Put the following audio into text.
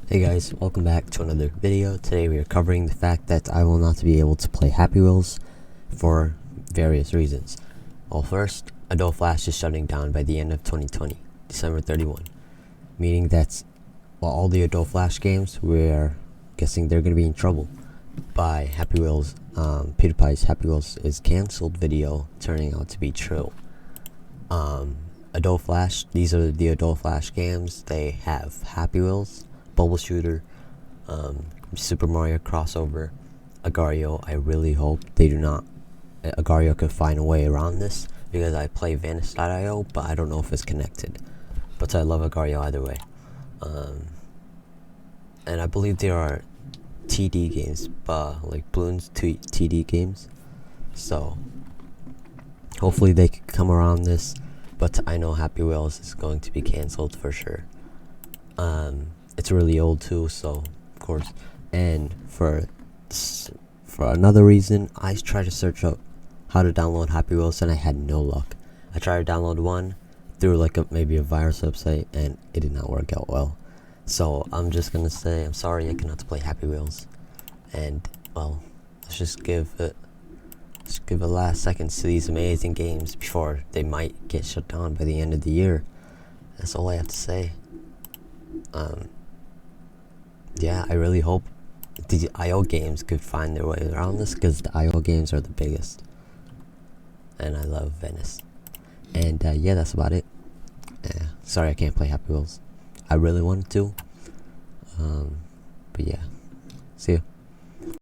Hey guys, welcome back to another video. Today we are covering the fact that I will not be able to play Happy Wheels for various reasons. Well, first, Adobe Flash is shutting down by the end of 2020, December 31, meaning that all the Adobe Flash games, we're guessing they're going to be in trouble by Happy Wheels. PewDiePie's Happy Wheels is cancelled video turning out to be true. Adobe Flash, these are the Adobe Flash games. They have Happy Wheels, Bubble Shooter, Super Mario Crossover, Agario. I really hope they do not. Agario could find a way around this because I play Vanish.io, but I don't know if it's connected. But I love Agario either way. And I believe there are TD games, like Bloons TD games. So hopefully they could come around this. But I know Happy Wheels is going to be cancelled for sure. It's really old too, so of course. And for another reason, I tried to search up how to download Happy Wheels and I had no luck. I tried to download one through like maybe a virus website and it did not work out well. So I'm just gonna say I'm sorry I cannot play Happy Wheels. And well, let's just give it last seconds to these amazing games before they might get shut down by the end of the year. That's all I have to say. Yeah, I really hope the IO games could find their way around this because the IO games are the biggest. And I love Venice. And yeah, that's about it. Sorry I can't play Happy Wheels. I really wanted to. But yeah. See ya.